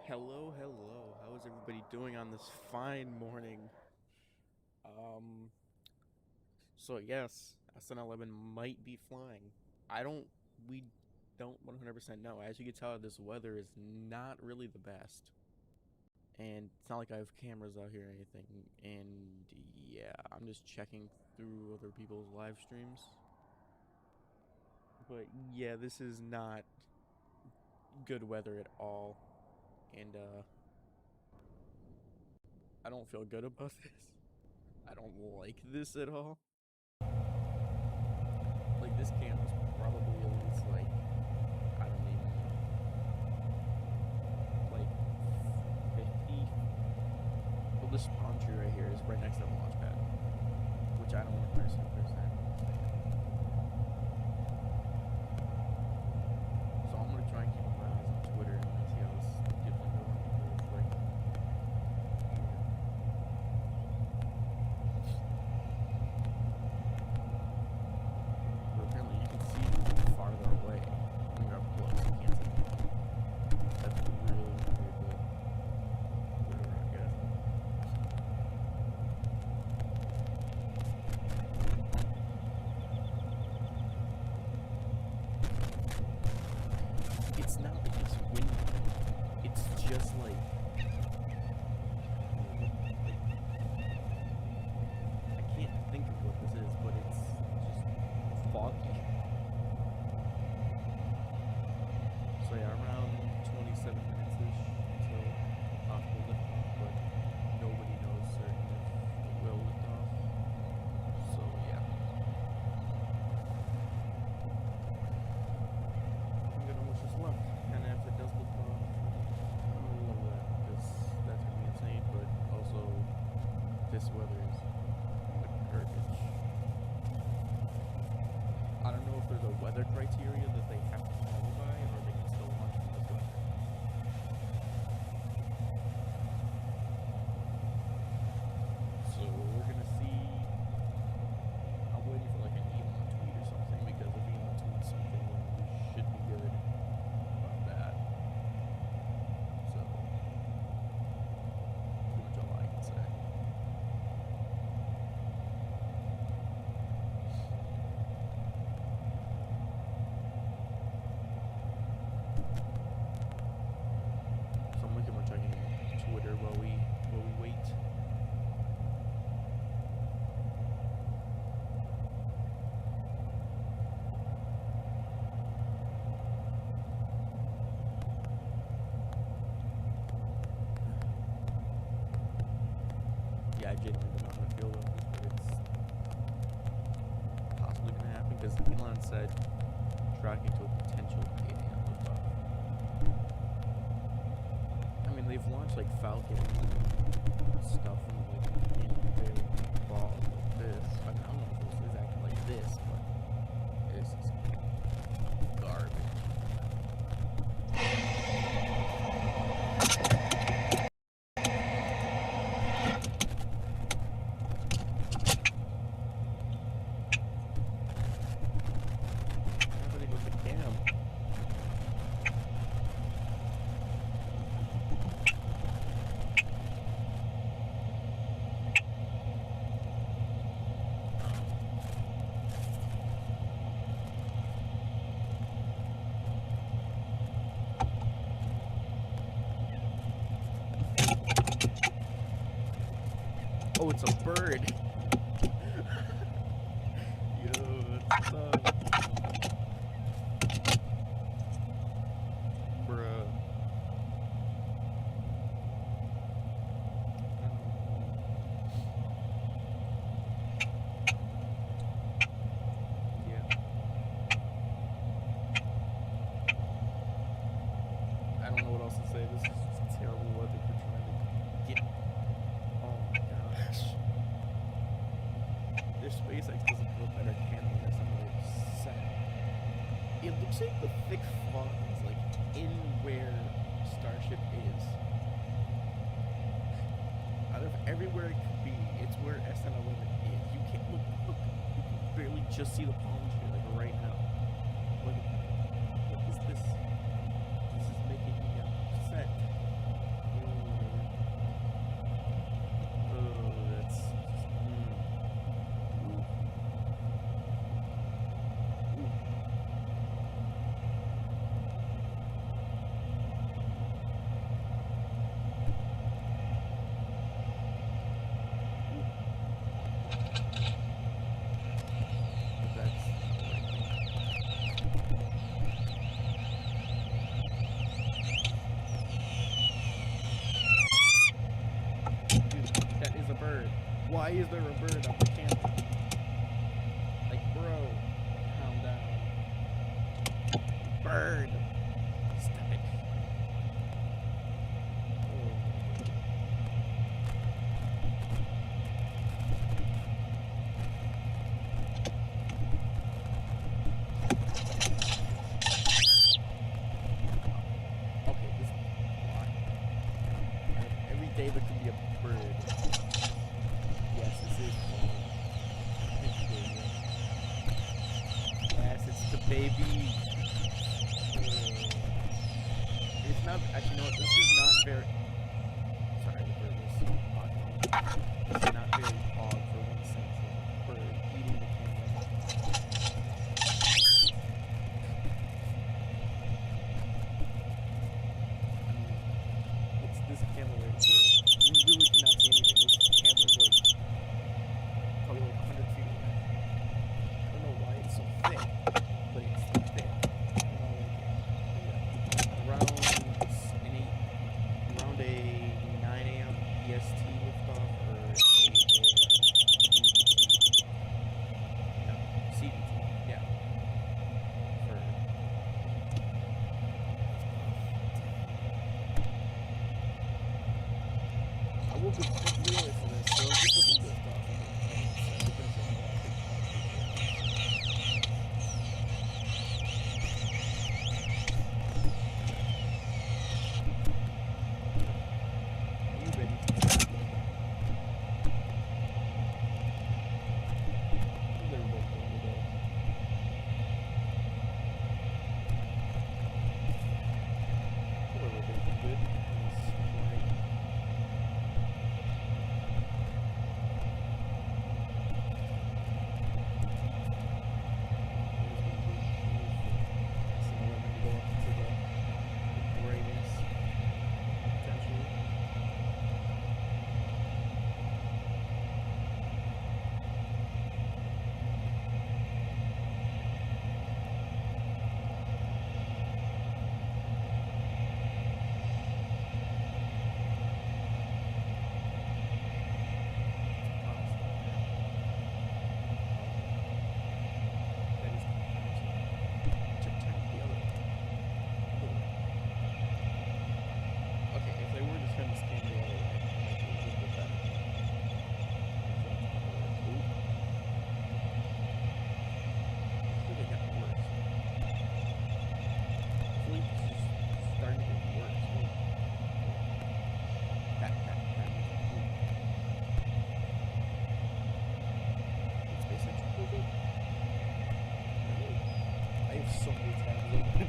Hello, hello. How is everybody doing on this fine morning? So yes, SN11 might be flying. I don't, we don't 100% know. As you can tell, this weather is not really the best. And it's not like I have cameras out here or anything. And yeah, I'm just checking through other people's live streams. But yeah, this is not good weather at all. And I don't feel good about this. I don't like this at all. Like, this camera's probably at least, like, I don't even know, like 50. Well, this spawn tree right here is right next to the launch pad, which I don't want to personally. So I'm gonna try and keep my eyes on Twitter and see how this gets going, because, like, but apparently you can see farther away when you're up close. You can't see anything. That's really weird, but whatever, I guess. It's not like it's windy. It's just like I can't think of what this is, but it's just foggy. So yeah, around 27 minutes ish until possible liftoff, but nobody knows certain if it will lift off. So yeah, I'm gonna wish us luck. And if it does lift off, I love that, because that's gonna be insane. But also, this weather is garbage. I don't know if there's a weather criteria that they have to follow by, or they can still launch from this weather. So we're gonna see. I'm waiting for like an Elon tweet or something, because if Elon tweets something, then we should be good about that. So pretty much all I can say. So I'm looking at checking Twitter while we wait. Yeah, I genuinely don't know how to feel about this, but it's possibly gonna happen, because Elon said tracking to a potential 8 a.m. liftoff. I mean, they've launched like Falcon stuff from like in very fall like this. I mean, I don't know if this is actually like this, but this is garbage. Happening with the cam. Oh, it's a bird. Yo, that's bruh. Yeah. I don't know what else to say. This is just terrible weather for trying to get. Oh my gosh. Their SpaceX doesn't put a better camera than some of their set. It looks like the thick fog is like in where Starship is. Out of everywhere it could be, it's where SN11 is. You can't look. You can barely just see the palm tree like right now. What is this? This is making me upset. Why is there a bird up the camera? Like, bro, calm down. Bird. Stop it. Okay, this why? Every day there can be a bird. Yes, this is called. Yes, it's the baby. It's not actually no. This is not very. Sorry, the bird was talking. This is not very odd for one sense of bird eating the camera. It's this camera right here. You really cannot see anything. This camera's like probably like 100 feet away. I don't know why it's so thick, but it's thick. Around a 9 a.m. EST liftoff or a no, CDT, yeah. I woke up really early for this, so this was a liftoff. So many tabs open.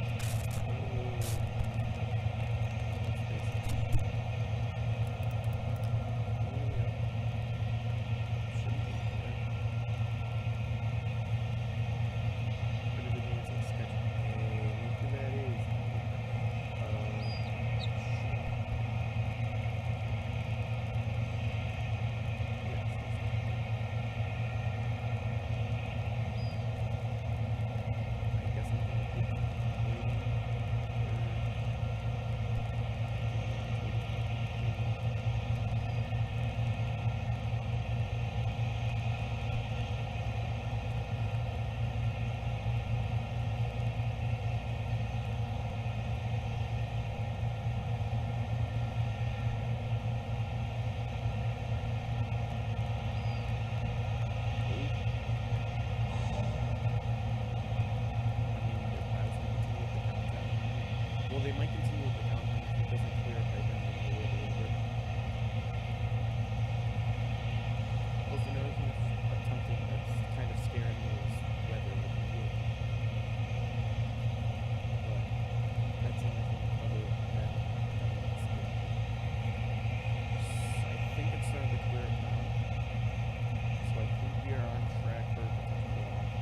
Well, they might continue with the countdown if it doesn't clear up by then. They'll wait a little bit. Also, another thing that's attempting that's kind of scaring me is weather with the wind. But that's anything other than that. I think it's starting to clear up now. So I think we are on track for a potential loss.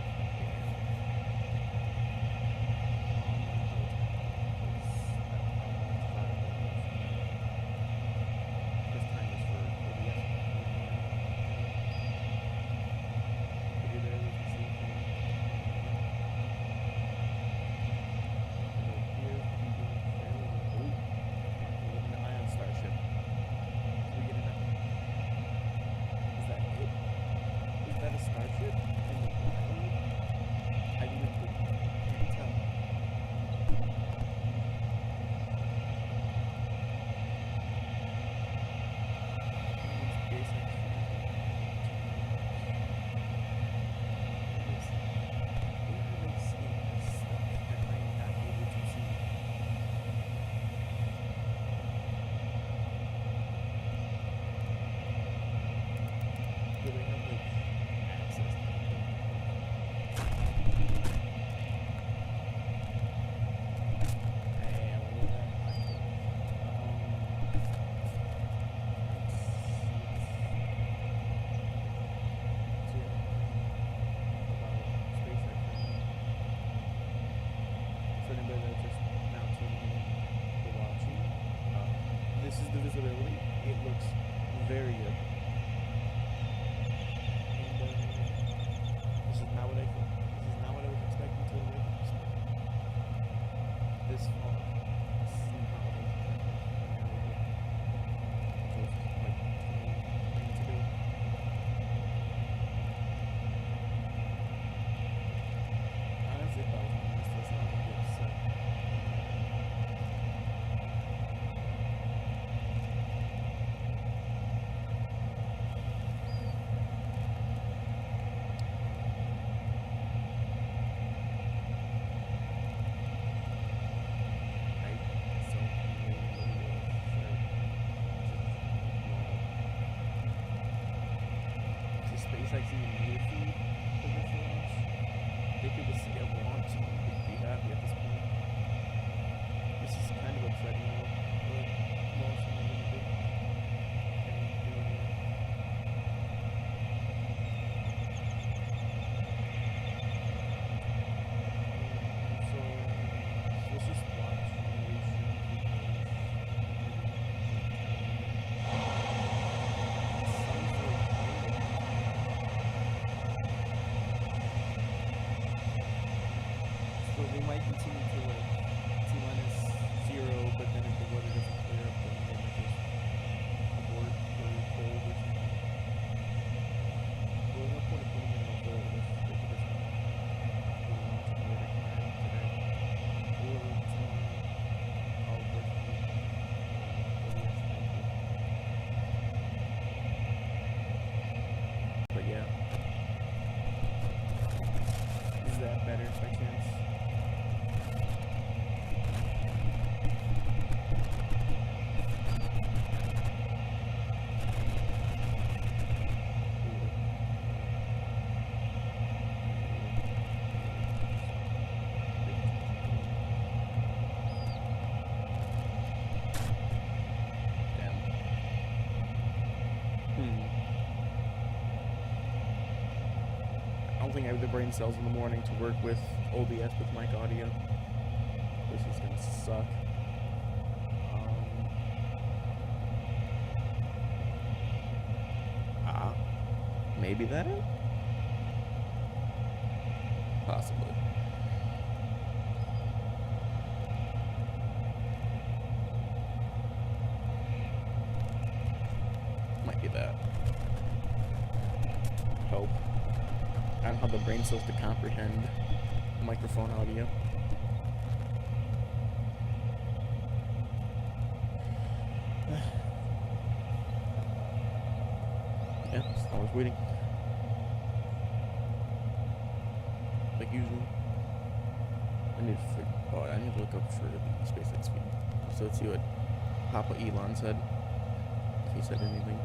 for anybody that just now tuning in or watching, this is the visibility. It looks very good. And this is not what I thought. This is not what I was expecting to the way this far. This is not what I was expecting. Which was like 20 minutes ago. Honestly, if I was on this list, I would be upset. SpaceX even need a feed for this launch. They could just get launched and be happy at this point. This is kind of upsetting though, but launching a little bit and doing it. So let's just watch so we might continue to like T-0, but then if the weather doesn't clear up, then they might just abort or hold or something. Well, there's no point of putting it in a hold if they could just put it on to the later time today or tomorrow. I'll work with OBS thank you. But yeah. Is that better by chance? I don't think I have the brain cells in the morning to work with OBS with mic audio. This is gonna suck. Maybe that? Possibly. Might be that. Hope. I don't have the brain cells to comprehend microphone audio. Yeah, I was waiting. Like usual. I need to look up for the SpaceX feed. So let's see what Papa Elon said. If he said anything.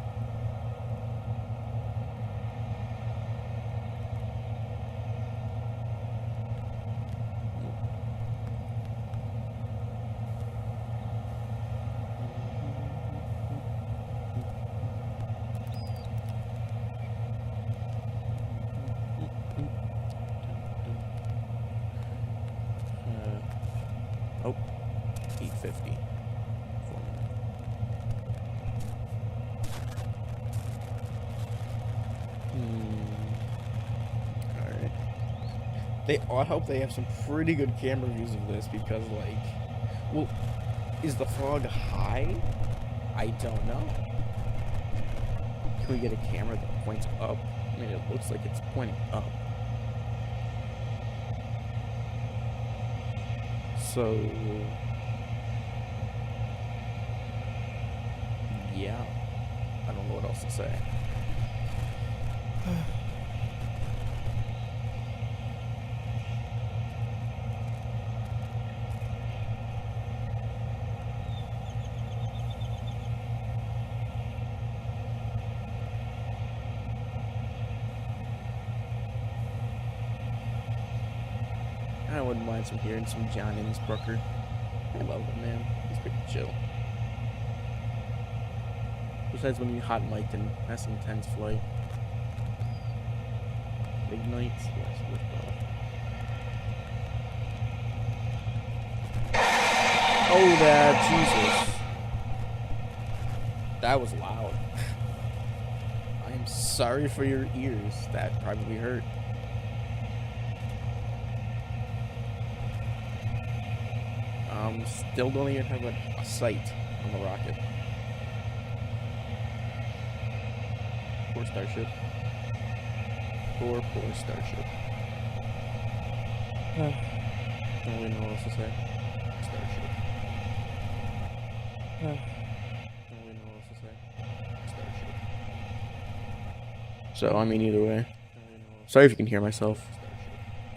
Oh, 850. Alright. I hope they have some pretty good camera views of this because, like, well, is the fog high? I don't know. Can we get a camera that points up? I mean, it looks like it's pointing up. So, yeah, I don't know what else to say. I wouldn't mind hearing some John Innsbrucker. I love him, man. He's pretty chill. Besides when you hot mic'd in S10's flight. Big nights, yes, lift off. Oh, that Jesus. That was loud. I am sorry for your ears. That probably hurt. Still don't even have a sight on the rocket. Poor Starship. Poor Starship. Don't really know what else to say. Starship. Don't really know what else to say. Starship. So, I mean, either way. Sorry if you can hear myself.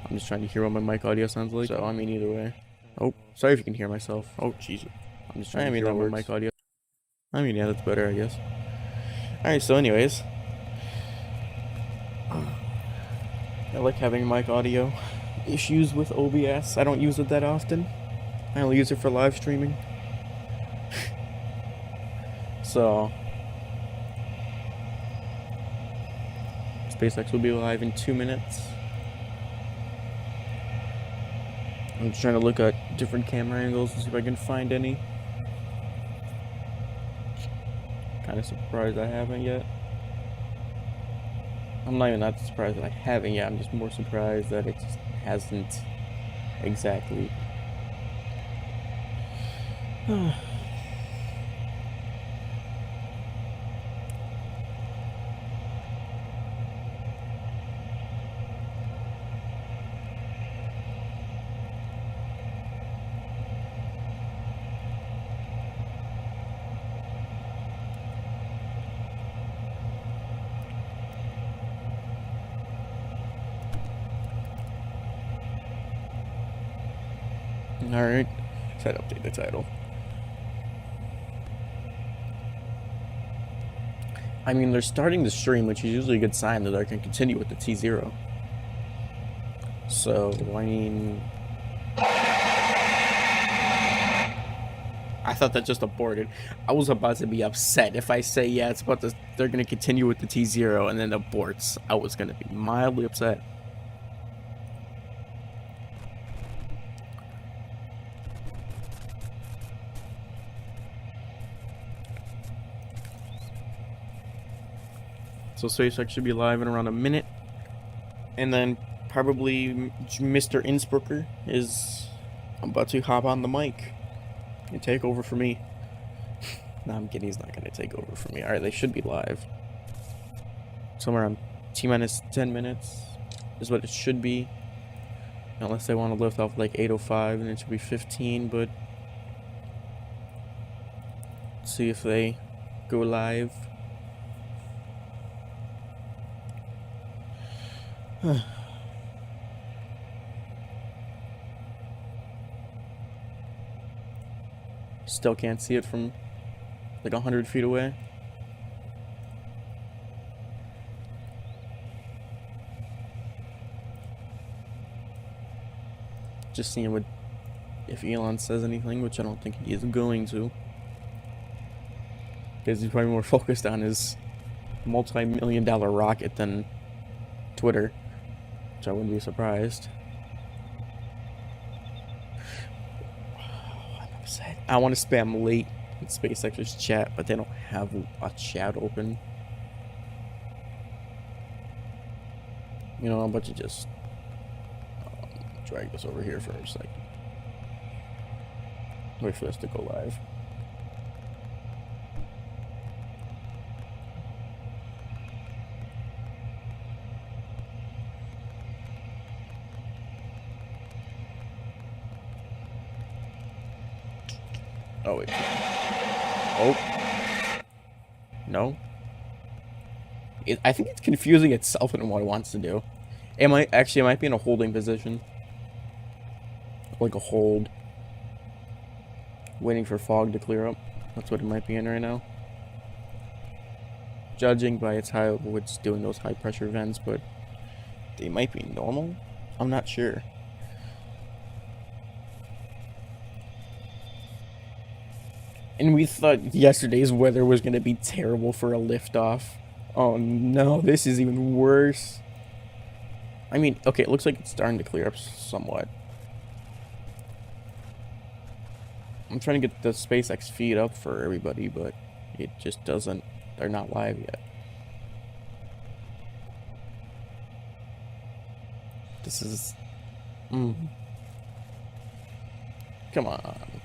I'm just trying to hear what my mic audio sounds like. So, I mean, either way. Oh, sorry if you can hear myself. Oh, Jesus. I'm just trying to hear what my mic audio. I mean, yeah, that's better, I guess. Alright, so anyways. I like having mic audio issues with OBS. I don't use it that often. I only use it for live streaming. So, SpaceX will be live in 2 minutes. I'm just trying to look at different camera angles to see if I can find any. Kind of surprised I haven't yet. I'm not even that surprised that I haven't yet. I'm just more surprised that it just hasn't exactly. Alright, try to update the title. I mean, they're starting the stream, which is usually a good sign that I can continue with the T0. So, I mean, I thought that just aborted. I was about to be upset if I say, yeah, it's about to, they're going to continue with the T0 and then aborts. I was going to be mildly upset. So SpaceX should be live in around a minute. And then probably Mr. Innsbrucker is about to hop on the mic and take over for me. No, I'm kidding. He's not going to take over for me. Alright, they should be live. Somewhere around T-minus 10 minutes is what it should be. Unless they want to lift off like 8:05 and it should be 15, but let's see if they go live. Still can't see it from like 100 feet away. Just seeing what if Elon says anything, which I don't think he is going to, because he's probably more focused on his multi-million-dollar rocket than Twitter, which I wouldn't be surprised. I'm upset. I want to spam late in SpaceX's chat, but they don't have a chat open. You know, I'm about to just drag this over here for a second. Wait for this to go live. Oh, wait. Oh. No. I think it's confusing itself in what it wants to do. It might be in a holding position. Like a hold. Waiting for fog to clear up. That's what it might be in right now. Judging by its how it's doing those high pressure vents, but they might be normal. I'm not sure. And we thought yesterday's weather was going to be terrible for a liftoff. Oh no, this is even worse. I mean, okay, it looks like it's starting to clear up somewhat. I'm trying to get the SpaceX feed up for everybody, but it just doesn't. They're not live yet. This is. Come on.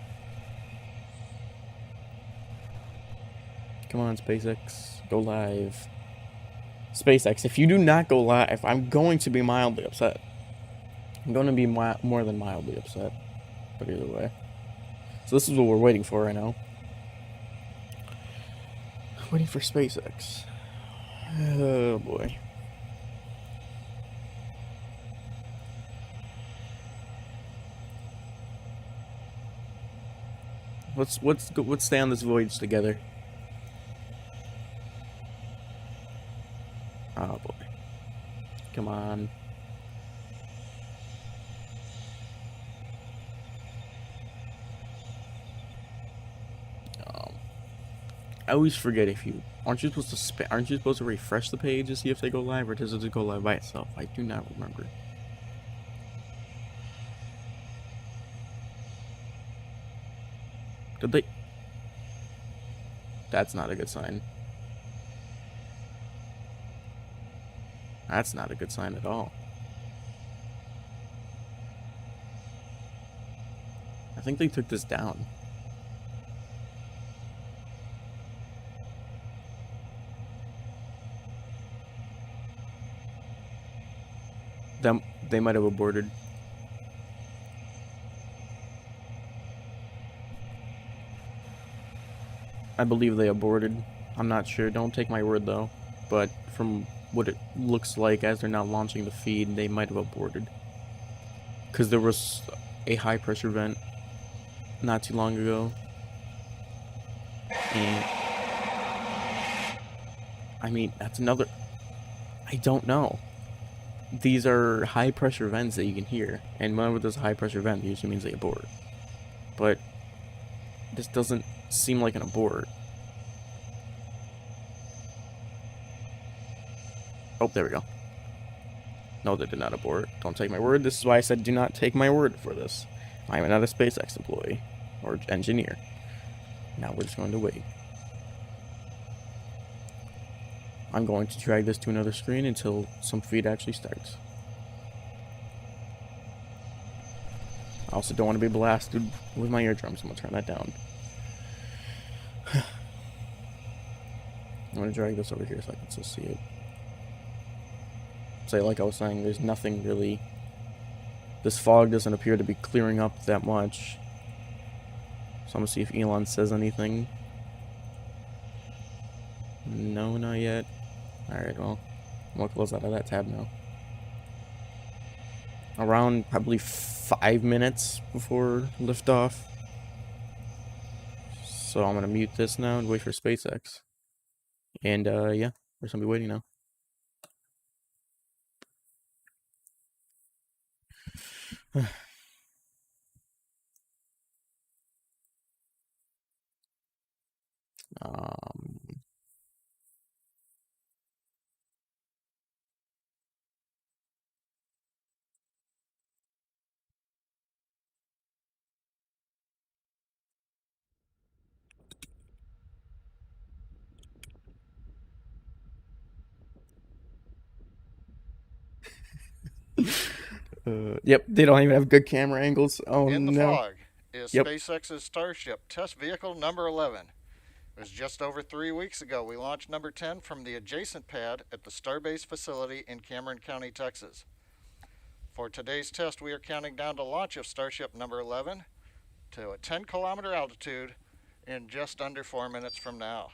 Come on, SpaceX. Go live. SpaceX, if you do not go live, I'm going to be mildly upset. I'm going to be more than mildly upset. But either way. So this is what we're waiting for right now. Waiting for SpaceX. Oh boy. Let's stay on this voyage together. Oh boy. Come on. I always forget if you aren't you supposed to refresh the page to see if they go live, or does it just go live by itself? I do not remember. Did they? That's not a good sign. That's not a good sign at all. I think they took this down. They might have aborted. I believe they aborted. I'm not sure. Don't take my word though. But from what it looks like as they're now launching the feed, they might have aborted. Because there was a high pressure vent not too long ago. And I mean, that's another. I don't know. These are high pressure vents that you can hear. And whenever there's a high pressure vent, it usually means they abort. But this doesn't seem like an abort. Oh, there we go. No, they did not abort. Don't take my word. This is why I said do not take my word for this. I am not a SpaceX employee or engineer. Now we're just going to wait. I'm going to drag this to another screen until some feed actually starts. I also don't want to be blasted with my eardrums. I'm going to turn that down. I'm going to drag this over here so I can still see it. So like I was saying, there's nothing really. This fog doesn't appear to be clearing up that much. So I'm going to see if Elon says anything. No, not yet. Alright, well, I'm going to close out of that tab now. Around probably 5 minutes before liftoff. So I'm going to mute this now and wait for SpaceX. And, yeah, we're going to be waiting now. Yep, they don't even have good camera angles. Oh, In the no. fog is Yep. SpaceX's Starship test vehicle number 11. It was just over 3 weeks ago we launched number 10 from the adjacent pad at the Starbase facility in Cameron County, Texas. For today's test, we are counting down the launch of Starship number 11 to a 10-kilometer altitude in just under 4 minutes from now.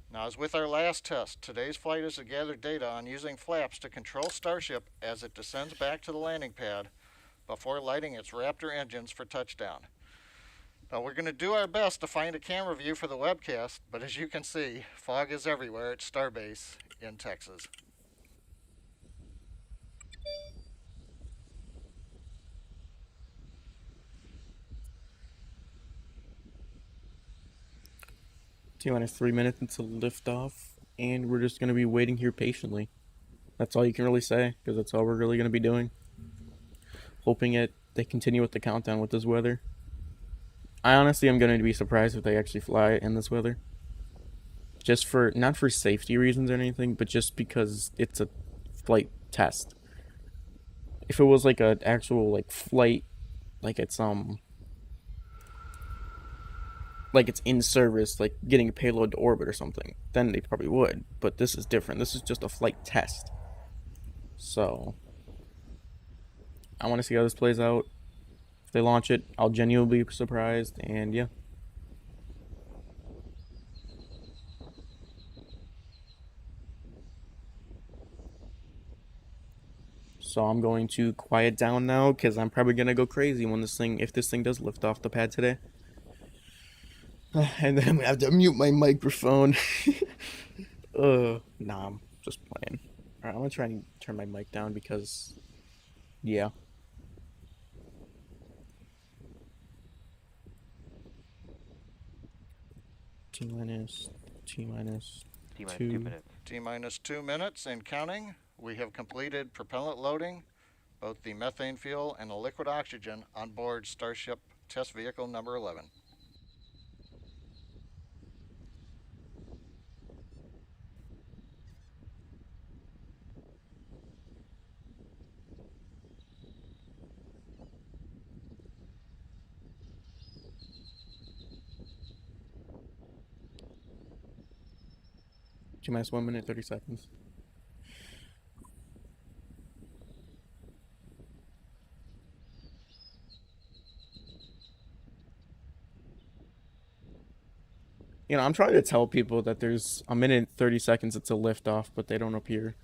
Now, as with our last test, today's flight is to gather data on using flaps to control Starship as it descends back to the landing pad before lighting its Raptor engines for touchdown. Now, we're going to do our best to find a camera view for the webcast, but as you can see, fog is everywhere at Starbase in Texas. T-minus 3 minutes until liftoff, and we're just going to be waiting here patiently. That's all you can really say, because that's all we're really going to be doing. Hoping they continue with the countdown with this weather. I honestly am going to be surprised if they actually fly in this weather. Just for, not for safety reasons or anything, but just because it's a flight test. If it was like an actual like flight, like it's in service, like getting a payload to orbit or something, then they probably would. But this is different. This is just a flight test. So I want to see how this plays out. If they launch it, I'll genuinely be surprised, and yeah. So I'm going to quiet down now because I'm probably gonna go crazy when if this thing does lift off the pad today. And then I'm gonna have to mute my microphone. Nah, I'm just playing. Alright, I'm gonna try and turn my mic down because, yeah. T minus, T minus T minus 2. 2 minutes. T minus 2 minutes and counting. We have completed propellant loading, both the methane fuel and the liquid oxygen on board Starship Test Vehicle number 11. T minus 1 minute, 30 seconds. I'm trying to tell people that there's a minute 30 seconds until liftoff, but they don't appear.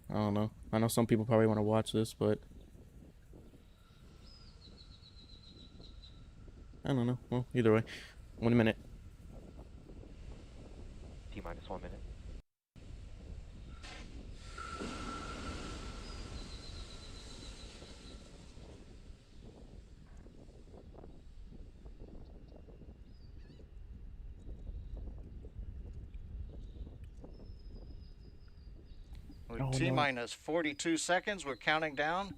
I don't know. I know some people probably want to watch this, but I don't know. Well, either way, 1 minute. T minus 1 minute. With Oh T no. minus 42 seconds, we're counting down.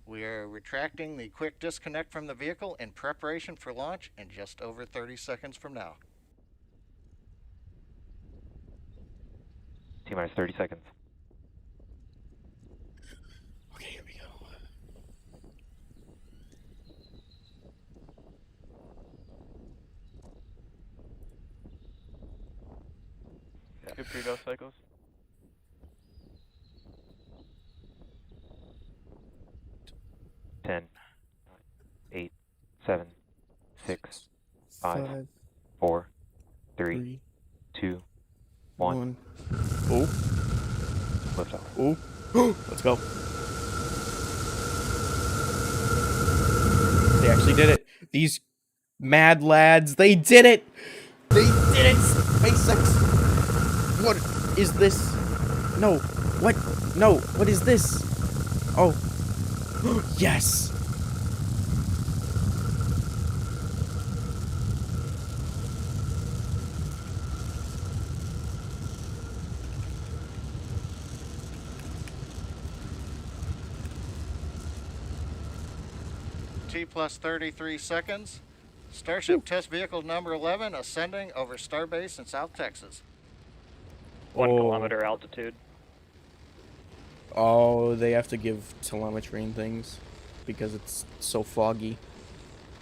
We are retracting the quick disconnect from the vehicle in preparation for launch in just over 30 seconds from now. T minus 30 seconds. Okay, here we go. Good pre-dose cycles. 10, 8, 7, 6, 5, 5, 4, 3, 3, 2, 1. 1. Oh, Liftoff. oh. Let's go. They actually did it. These mad lads, they did it. They did it. SpaceX. What is this? No. What? No. What is this? Oh. Yes. T plus 33 seconds. Starship Test Vehicle number 11 ascending over Starbase in South Texas. 1 kilometer altitude. Oh, they have to give telemetry and things because it's so foggy.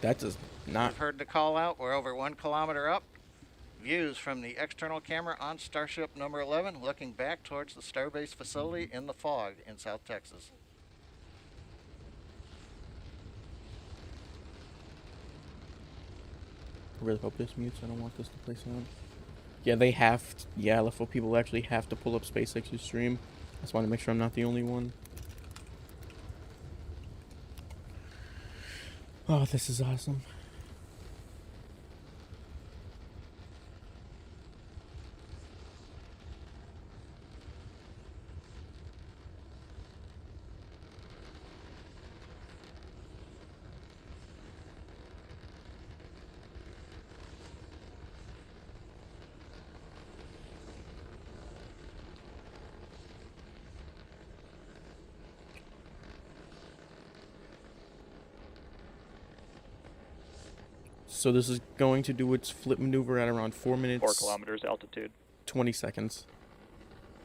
That does not. You've heard the call out. We're over 1 kilometer up. Views from the external camera on Starship number 11 looking back towards the Starbase facility in the fog in South Texas. I really hope this mutes. I don't want this to play sound. Yeah, they have to, yeah, LFO people actually have to pull up SpaceX's stream. I just want to make sure I'm not the only one. Oh, this is awesome. So this is going to do its flip maneuver at around 4 minutes 4 kilometers altitude. 20 seconds.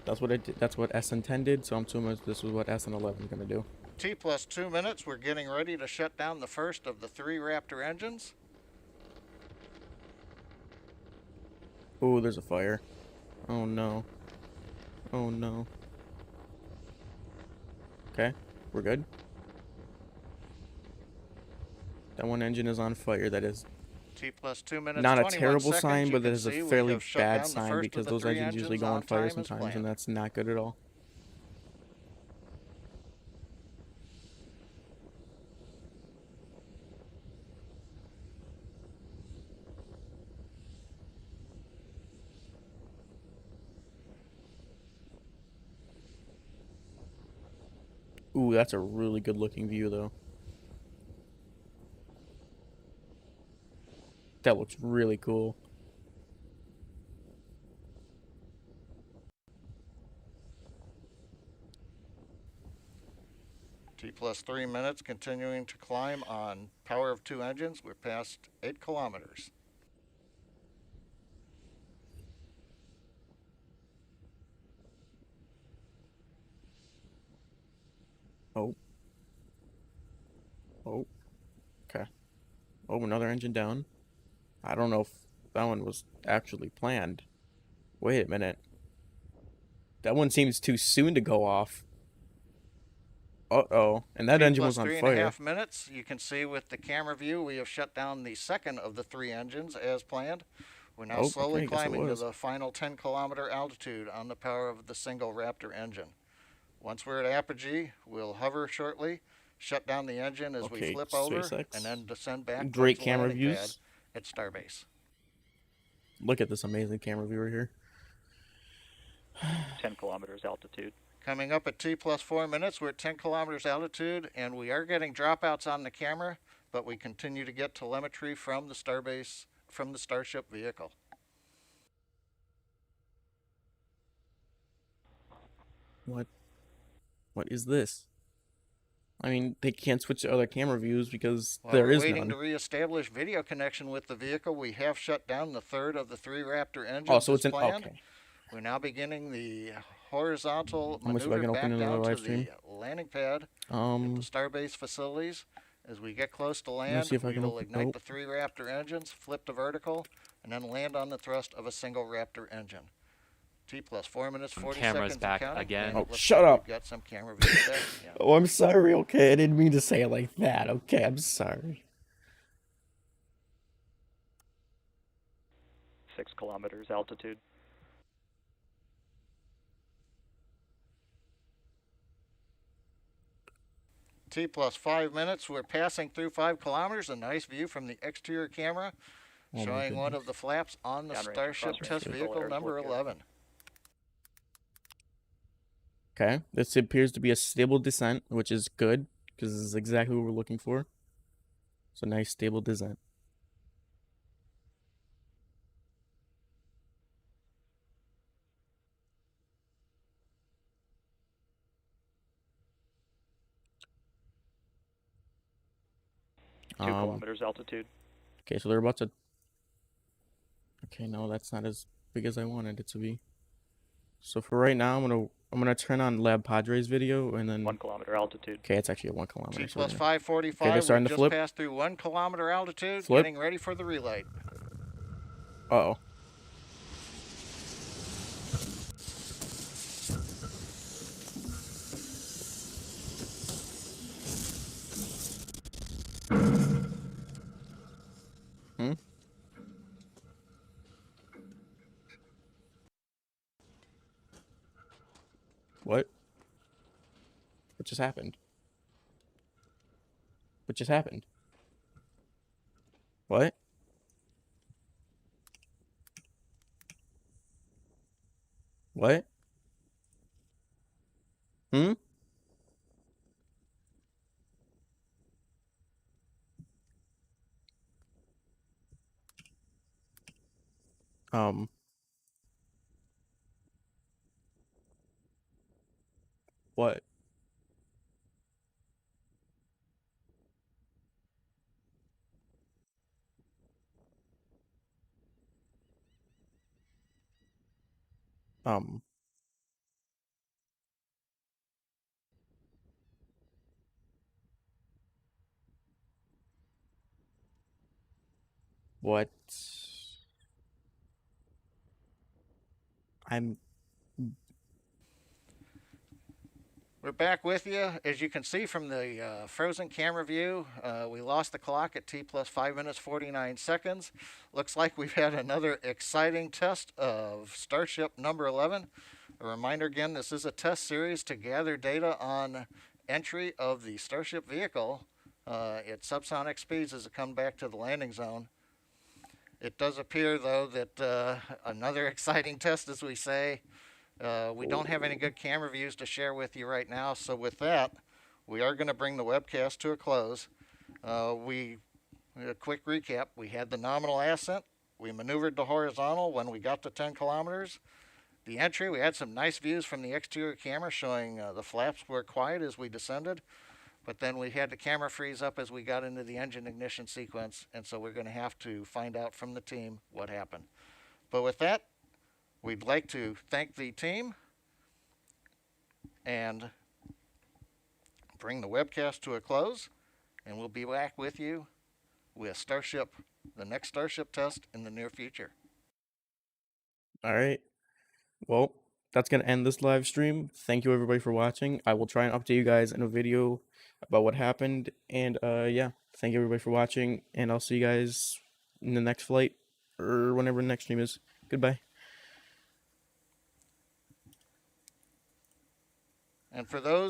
That's what it did. That's what SN10 did, so I'm assuming this was what SN11 is going to do. T plus 2 minutes, we're getting ready to shut down the first of the 3 Raptor engines. Oh, there's a fire. Oh no. Oh no. Okay, we're good. That one engine is on fire. That is T plus 2 minutes, not a 21 terrible seconds. sign, You but can it is a see we fairly have shut bad down the sign first because of the those 3 engines usually engines go on on fire time as sometimes, and planned. that's not good at all. Ooh, that's a really good looking view, though. That looks really cool. T plus 3 minutes, continuing to climb on power of 2 engines. We're past 8 kilometers. Oh. Oh. Okay. Oh, another engine down. I don't know if that one was actually planned. Wait a minute. That one seems too soon to go off. Uh-oh. And that T engine plus was on three and a fire. half minutes. You can see with the camera view, we have shut down the second of the 3 engines as planned. We're now Oh, slowly okay, guess it climbing to was. the final 10-kilometer altitude on the power of the single Raptor engine. Once we're at apogee, we'll hover shortly, shut down the engine as we Okay, flip over, SpaceX. and then descend back Great towards the camera landing pad views. at Starbase. Look at this amazing camera viewer here. 10 kilometers altitude. Coming up at T plus 4 minutes, we're at 10 kilometers altitude, and we are getting dropouts on the camera, but we continue to get telemetry from the Starbase, from the Starship vehicle. What? What is this? I mean, they can't switch to other camera views because While there we're is waiting none. to reestablish video connection with the vehicle, we have shut down the third of the 3 Raptor engines Oh, so as it's an planned. okay. We're now beginning the horizontal Let me see if I maneuver can open back another down to live stream. the landing pad at the Starbase facilities. As we get close to Let me land, see if I we can will open. ignite Oh, the 3 Raptor engines, flip to vertical, and then land on the thrust of a single Raptor engine. T plus 4 minutes, 40 Cameras seconds back and counting. again. And Oh, it looks shut like up. We've got some camera views back again. oh, I'm sorry. Okay, I didn't mean to say it like that. Okay, I'm sorry. 6 kilometers altitude. T plus 5 minutes. We're passing through 5 kilometers. A nice view from the exterior camera, Oh, showing one of the flaps on the Downrange Starship cross-range test control vehicle airport number here. 11. Okay, this appears to be a stable descent, which is good because this is exactly what we're looking for. It's a nice stable descent. Two kilometers altitude. Okay, so they're about to. Okay, no, that's not as big as I wanted it to be. So for right now, I'm gonna turn on Lab Padres video and then. 1 kilometer altitude. Okay, it's actually at 1 kilometer. T So we're plus gonna- 545. Okay, they're starting We've to just flip. passed through 1 kilometer altitude, Flip. getting ready for the relight. Uh-oh. Hmm? What? What just happened? What just happened? What? What? Hmm? Um. What? Um, what I'm We're back with you. As you can see from the frozen camera view, we lost the clock at T plus 5 minutes 49 seconds. Looks like we've had another exciting test of Starship number 11. A reminder again, this is a test series to gather data on entry of the Starship vehicle at subsonic speeds as it comes back to the landing zone. It does appear, though, that another exciting test, as we say. We don't have any good camera views to share with you right now, so with that, we are going to bring the webcast to a close. A quick recap, we had the nominal ascent, we maneuvered the horizontal when we got to 10 kilometers. The entry, we had some nice views from the exterior camera showing the flaps were quiet as we descended, but then we had the camera freeze up as we got into the engine ignition sequence, and so we're going to have to find out from the team what happened. But with that, we'd like to thank the team and bring the webcast to a close, and we'll be back with you with the next Starship test in the near future. all right. Well, that's gonna end this live stream. Thank you everybody for watching. I will try and update you guys in a video about what happened. And yeah, thank you everybody for watching, and I'll see you guys in the next flight or whenever the next stream is. Goodbye. And for those